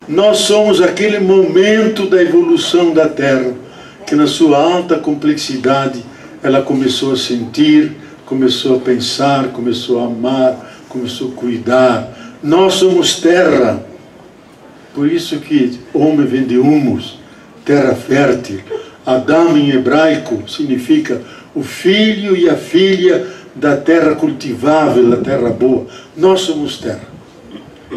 Nós somos aquele momento da evolução da Terra, que na sua alta complexidade, ela começou a sentir, começou a pensar, começou a amar, começou a cuidar. Nós somos terra. Por isso que homem vem de humus, terra fértil. Adão em hebraico significa o filho e a filha da terra cultivável, da terra boa. Nós somos terra.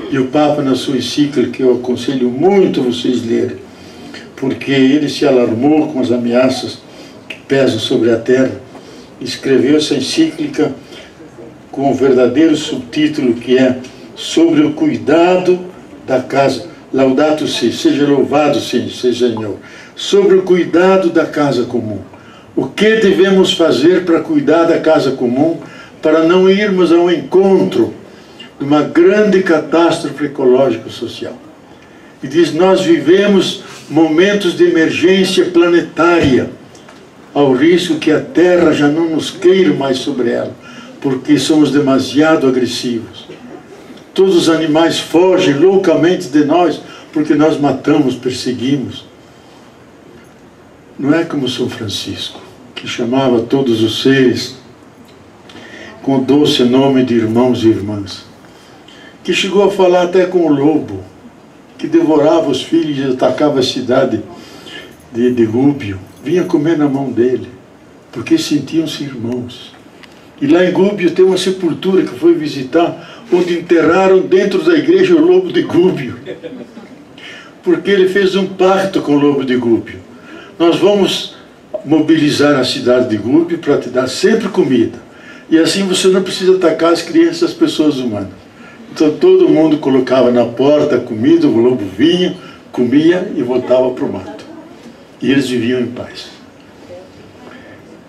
E o Papa, na sua encíclica, que eu aconselho muito vocês lerem, porque ele se alarmou com as ameaças que pesam sobre a terra, escreveu essa encíclica com o verdadeiro subtítulo, que é sobre o cuidado da casa. Laudato si, seja louvado seja Senhor. Sobre o cuidado da casa comum. O que devemos fazer para cuidar da casa comum, para não irmos ao encontro de uma grande catástrofe ecológico-social. E diz, nós vivemos momentos de emergência planetária, ao risco que a Terra já não nos queira mais sobre ela, porque somos demasiado agressivos. Todos os animais fogem loucamente de nós, porque nós matamos, perseguimos. Não é como São Francisco, que chamava todos os seres com o doce nome de irmãos e irmãs, que chegou a falar até com o lobo, que devorava os filhos e atacava a cidade de Gúbio, vinha comer na mão dele, porque sentiam-se irmãos. E lá em Gúbio tem uma sepultura que foi visitar, onde enterraram dentro da igreja o lobo de Gúbio, porque ele fez um pacto com o lobo de Gúbio. Nós vamos mobilizar a cidade de Gúbio para te dar sempre comida, e assim você não precisa atacar as crianças, as pessoas humanas. Então todo mundo colocava na porta comida, o lobo vinha, comia e voltava para o mato. E eles viviam em paz.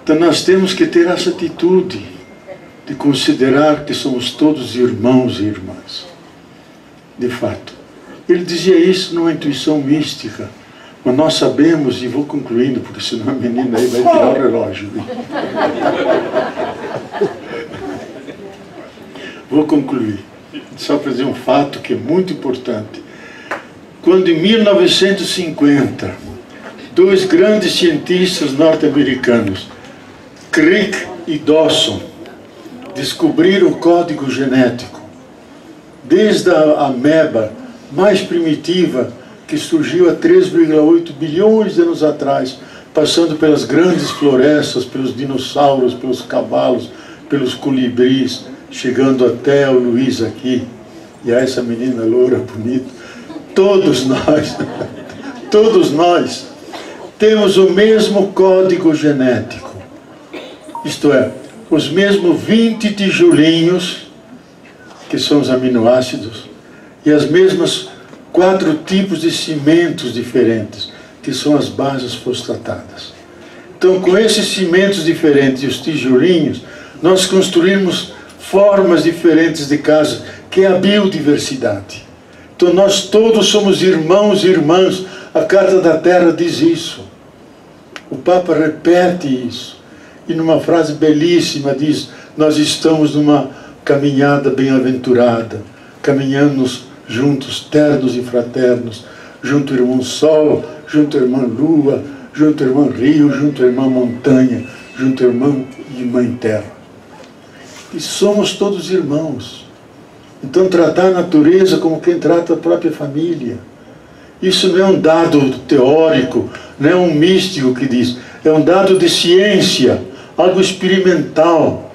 Então nós temos que ter essa atitude de considerar que somos todos irmãos e irmãs. De fato. Ele dizia isso numa intuição mística. Mas nós sabemos, e vou concluindo, porque senão a menina aí vai tirar o relógio. Vou concluir. Só para dizer um fato que é muito importante. Quando em 1950, dois grandes cientistas norte-americanos, Crick e Dawson, descobriram o código genético, desde a ameba mais primitiva, que surgiu há 3,8 bilhões de anos atrás, passando pelas grandes florestas, pelos dinossauros, pelos cavalos, pelos colibris, chegando até o Luiz aqui, e a essa menina loura, bonita. Todos nós temos o mesmo código genético, isto é, os mesmos 20 tijolinhos, que são os aminoácidos, e as mesmas 4 tipos de cimentos diferentes, que são as bases fosfatadas. Então, com esses cimentos diferentes e os tijolinhos, nós construímos formas diferentes de casa, que é a biodiversidade. Então nós todos somos irmãos e irmãs. A Carta da Terra diz isso. O Papa repete isso. E numa frase belíssima diz, nós estamos numa caminhada bem-aventurada, caminhando juntos, ternos e fraternos, junto ao irmão Sol, junto à irmã Lua, junto ao irmão Rio, junto à irmã Montanha, junto ao irmão e Mãe Terra. E somos todos irmãos. Então tratar a natureza como quem trata a própria família. Isso não é um dado teórico, não é um místico que diz, é um dado de ciência, algo experimental.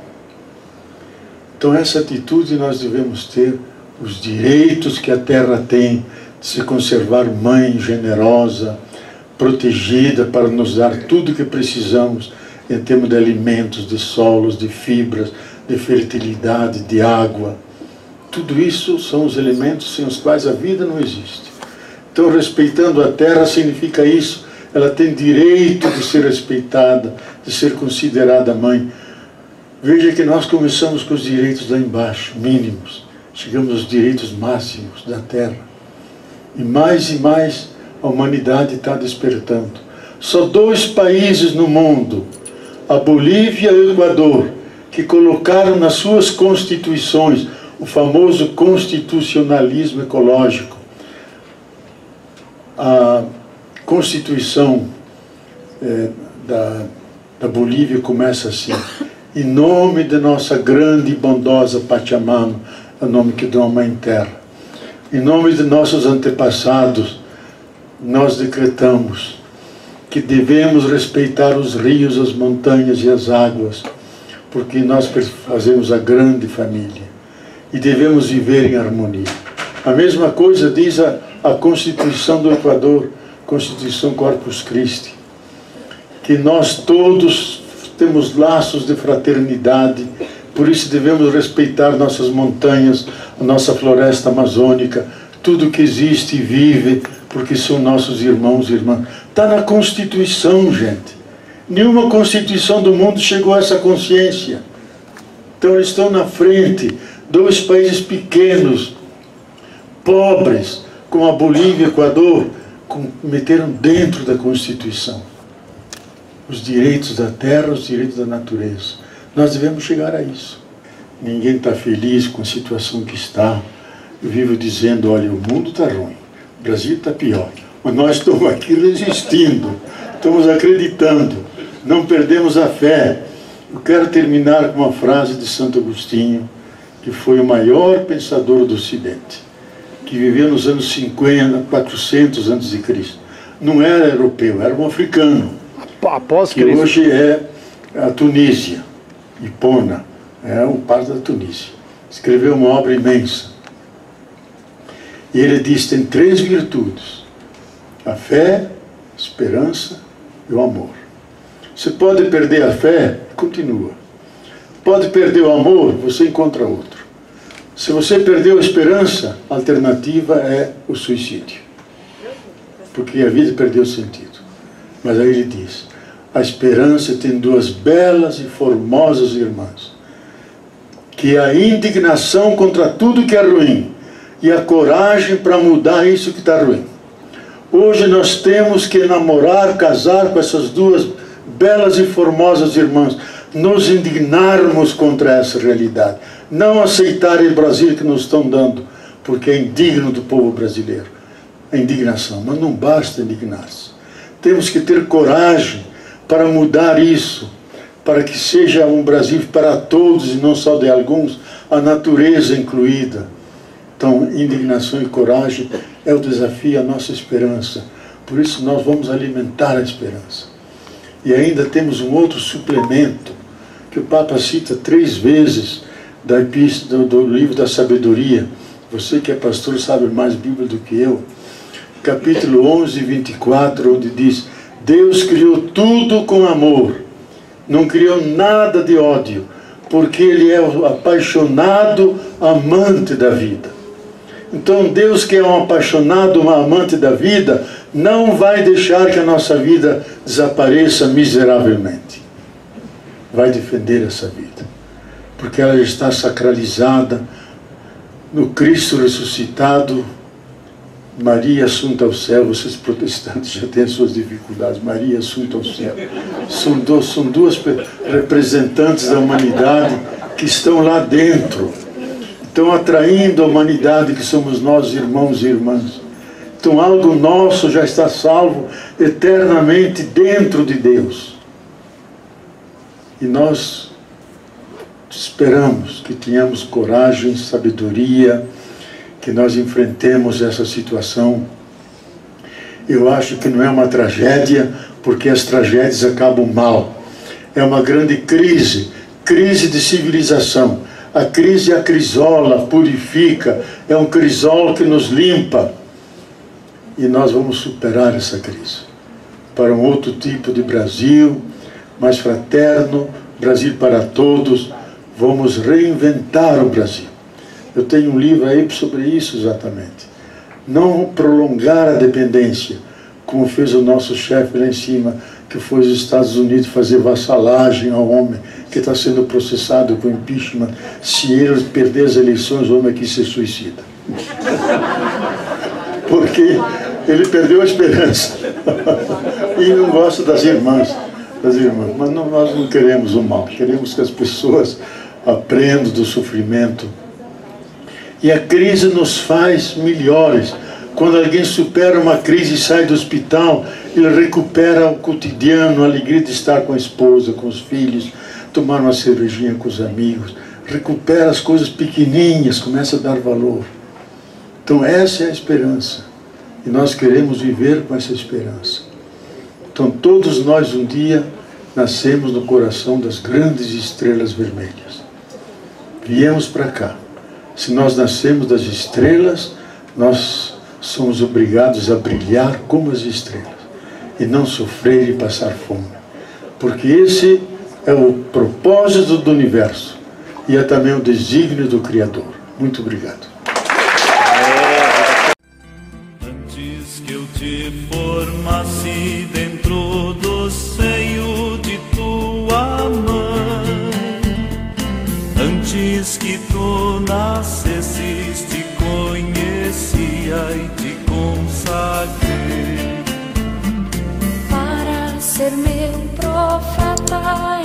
Então essa atitude nós devemos ter, os direitos que a terra tem de se conservar mãe generosa, protegida para nos dar tudo o que precisamos em termos de alimentos, de solos, de fibras, de fertilidade, de água. Tudo isso são os elementos sem os quais a vida não existe. Então, respeitando a terra significa isso. Ela tem direito de ser respeitada, de ser considerada mãe. Veja que nós começamos com os direitos lá embaixo, mínimos. Chegamos aos direitos máximos da terra. E mais a humanidade está despertando. Só 2 países no mundo, a Bolívia e o Equador, que colocaram nas suas constituições o famoso constitucionalismo ecológico. A Constituição da Bolívia começa assim: em nome de nossa grande e bondosa Pachamama, é o nome que dá a Mãe Terra, em nome de nossos antepassados, nós decretamos que devemos respeitar os rios, as montanhas e as águas, porque nós fazemos a grande família e devemos viver em harmonia. A mesma coisa diz a Constituição do Equador, Constituição Corpus Christi, que nós todos temos laços de fraternidade, por isso devemos respeitar nossas montanhas, a nossa floresta amazônica, tudo que existe e vive, porque são nossos irmãos e irmãs. Está na Constituição, gente. Nenhuma Constituição do mundo chegou a essa consciência. Então eles estão na frente. Dois países pequenos, pobres, como a Bolívia e o Equador, meteram dentro da Constituição os direitos da terra, os direitos da natureza. Nós devemos chegar a isso. Ninguém está feliz com a situação que está. Eu vivo dizendo, olha, o mundo está ruim, o Brasil está pior, mas nós estamos aqui resistindo, estamos acreditando, não perdemos a fé. Eu quero terminar com uma frase de Santo Agostinho, que foi o maior pensador do Ocidente, que viveu nos anos 50, 400 a.C. Não era europeu, era um africano, Após que Cristo. hoje é a Tunísia, Hipona, é o parte da Tunísia. Escreveu uma obra imensa. E ele diz, tem 3 virtudes: a fé, a esperança e o amor. Você pode perder a fé, continua. Pode perder o amor, você encontra outro. Se você perdeu a esperança, a alternativa é o suicídio, porque a vida perdeu sentido. Mas aí ele diz, a esperança tem 2 belas e formosas irmãs, que é a indignação contra tudo que é ruim e a coragem para mudar isso que está ruim. Hoje nós temos que namorar, casar com essas 2 belas e formosas irmãs, nos indignarmos contra essa realidade, não aceitar o Brasil que nos estão dando, porque é indigno do povo brasileiro, a indignação. Mas não basta indignar-se, temos que ter coragem para mudar isso, para que seja um Brasil para todos e não só de alguns, a natureza incluída. Então, indignação e coragem é o desafio, a nossa esperança. Por isso nós vamos alimentar a esperança. E ainda temos um outro suplemento, que o Papa cita 3 vezes do livro da sabedoria. Você que é pastor sabe mais Bíblia do que eu. Capítulo 11, 24, onde diz, Deus criou tudo com amor, não criou nada de ódio, porque Ele é o apaixonado amante da vida. Então Deus, que é um apaixonado, um amante da vida, não vai deixar que a nossa vida desapareça miseravelmente. Vai defender essa vida, porque ela está sacralizada no Cristo ressuscitado. Maria assunta ao céu. Vocês protestantes já têm as suas dificuldades. Maria assunta ao céu. São duas representantes da humanidade que estão lá dentro, estão atraindo a humanidade que somos nós, irmãos e irmãs. Então algo nosso já está salvo eternamente dentro de Deus. E nós esperamos que tenhamos coragem, sabedoria, que nós enfrentemos essa situação. Eu acho que não é uma tragédia, porque as tragédias acabam mal. É uma grande crise, crise de civilização. A crise é a crisola, purifica, é um crisol que nos limpa. E nós vamos superar essa crise para um outro tipo de Brasil, mais fraterno, Brasil para todos. Vamos reinventar o Brasil. Eu tenho um livro aí sobre isso exatamente. Não prolongar a dependência, como fez o nosso chefe lá em cima, que foi aos Estados Unidos fazer vassalagem ao homem que está sendo processado com impeachment. Se ele perder as eleições, o homem aqui se suicida. Porque ele perdeu a esperança. E não gosta das irmãs. Mas nós não queremos o mal. Queremos que as pessoas aprendam do sofrimento E a crise nos faz melhores. Quando alguém supera uma crise e sai do hospital, ele recupera o cotidiano, a alegria de estar com a esposa, com os filhos, tomar uma cervejinha com os amigos, recupera as coisas pequenininhas, começa a dar valor. Então essa é a esperança, e nós queremos viver com essa esperança. Então todos nós um dia nascemos no coração das grandes estrelas vermelhas. Viemos para cá. Se nós nascemos das estrelas, nós somos obrigados a brilhar como as estrelas e não sofrer e passar fome, porque esse é o propósito do universo e é também o desígnio do Criador. Muito obrigado. Antes que eu te formasse dentro do seio de tua mãe, antes que tu nascesses, te conhecia e te consagrei para ser meu profeta.